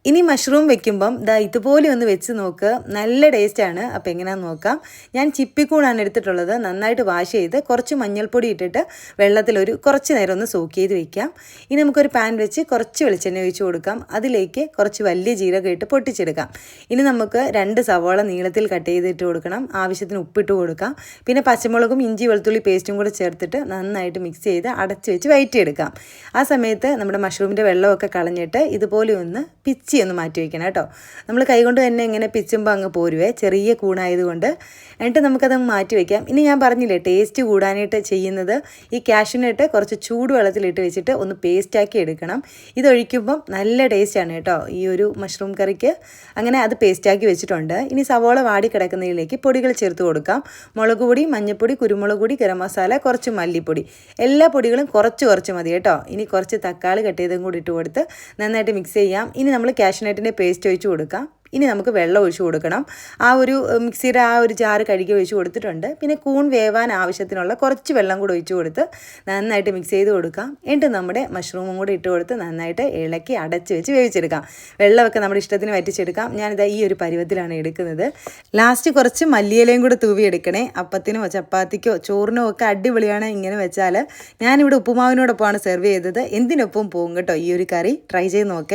ഇനി മഷ്റൂം വെക്കുമ്പം ഇതുപോലെ ഒന്ന് വെച്ച് നോക്ക്, നല്ല ടേസ്റ്റാണ്. അപ്പോൾ എങ്ങനെയാണെന്ന് നോക്കാം. ഞാൻ ചിപ്പിക്കൂണാണ് എടുത്തിട്ടുള്ളത്. നന്നായിട്ട് വാഷ് ചെയ്ത് കുറച്ച് മഞ്ഞൾപ്പൊടി ഇട്ടിട്ട് വെള്ളത്തിൽ കുറച്ച് നേരം ഒന്ന് സോക്ക് ചെയ്ത് വെക്കാം. ഇനി നമുക്കൊരു പാൻ വെച്ച് കുറച്ച് വെളിച്ചെണ്ണ ഒഴിച്ച് കൊടുക്കാം. അതിലേക്ക് കുറച്ച് വലിയ ജീരകം ഇട്ട് പൊട്ടിച്ചെടുക്കാം. ഇനി നമുക്ക് 2 സവാള നീളത്തിൽ കട്ട് ചെയ്തിട്ട് കൊടുക്കണം. ആവശ്യത്തിന് ഉപ്പിട്ട് കൊടുക്കാം. പിന്നെ പച്ചമുളകും ഇഞ്ചി വെളുത്തുള്ളി പേസ്റ്റും കൂടെ ചേർത്തിട്ട് നന്നായിട്ട് മിക്സ് ചെയ്ത് അടച്ച് വെച്ച് വഴറ്റിയെടുക്കാം. ആ സമയത്ത് നമ്മുടെ മഷ്റൂമിൻ്റെ വെള്ളമൊക്കെ കളഞ്ഞിട്ട് ഇതുപോലെ ഒന്ന് ഒന്ന് മാറ്റി വയ്ക്കണം കേട്ടോ. നമ്മൾ കൈകൊണ്ട് തന്നെ ഇങ്ങനെ പിച്ചുമ്പോൾ അങ്ങ് പോരുവേ, ചെറിയ കൂണായതുകൊണ്ട്. എന്നിട്ട് നമുക്കത് മാറ്റി വയ്ക്കാം. ഇനി ഞാൻ പറഞ്ഞില്ലേ ടേസ്റ്റ് കൂടാനായിട്ട് ചെയ്യുന്നത്, ഈ കാഷ്യൂനട്ട് കുറച്ച് ചൂടുവെള്ളത്തിലിട്ട് വെച്ചിട്ട് ഒന്ന് പേസ്റ്റാക്കി എടുക്കണം. ഇതൊഴിക്കുമ്പം നല്ല ടേസ്റ്റാണ് കേട്ടോ ഈ ഒരു മഷ്റൂം കറിക്ക്. അങ്ങനെ അത് പേസ്റ്റാക്കി വെച്ചിട്ടുണ്ട്. ഇനി സവോള വാടി കിടക്കുന്നതിലേക്ക് പൊടികൾ ചേർത്ത് കൊടുക്കാം. മുളക് പൊടി, മഞ്ഞൾപ്പൊടി, കുരുമുളക് പൊടി, ഗരം മസാല, കുറച്ച് മല്ലിപ്പൊടി, എല്ലാ പൊടികളും കുറച്ച് മതി കേട്ടോ. ഇനി കുറച്ച് തക്കാളി കട്ട് ചെയ്തും കൂടി ഇട്ട് കൊടുത്ത് നന്നായിട്ട് മിക്സ് ചെയ്യാം. ഇനി നമ്മൾ കാഷ്യൂനട്ടിൻ്റെ പേസ്റ്റ് ഒഴിച്ച് കൊടുക്കാം. ഇനി നമുക്ക് വെള്ളം ഒഴിച്ച് കൊടുക്കണം. ആ ഒരു മിക്സിയുടെ ആ ഒരു ജാറ് കഴുകി ഒഴിച്ച് കൊടുത്തിട്ടുണ്ട്. പിന്നെ കൂൺ വേവാൻ ആവശ്യത്തിനുള്ള കുറച്ച് വെള്ളം കൂടി ഒഴിച്ച് കൊടുത്ത് നന്നായിട്ട് മിക്സ് ചെയ്ത് കൊടുക്കാം. എന്നിട്ട് നമ്മുടെ മഷ്റൂമും കൂടി ഇട്ട് കൊടുത്ത് നന്നായിട്ട് ഇളക്കി അടച്ച് വെച്ച് വേവിച്ചെടുക്കാം. വെള്ളമൊക്കെ നമ്മുടെ ഇഷ്ടത്തിന് വറ്റിച്ചെടുക്കാം. ഞാനിതാ ഈ ഒരു പരുവത്തിലാണ് എടുക്കുന്നത്. ലാസ്റ്റ് കുറച്ച് മല്ലിയിലയും കൂടെ തൂവി എടുക്കണേ. അപ്പത്തിനോ ചപ്പാത്തിക്കോ ചോറിനോ ഒക്കെ അടിപൊളിയാണ് ഇങ്ങനെ വെച്ചാൽ. ഞാനിവിടെ ഉപ്പുമാവിനോടൊപ്പമാണ് സെർവ് ചെയ്തത്. എന്തിനൊപ്പം പോകും കേട്ടോ ഈ ഒരു കറി. ട്രൈ ചെയ്ത് നോക്കേ.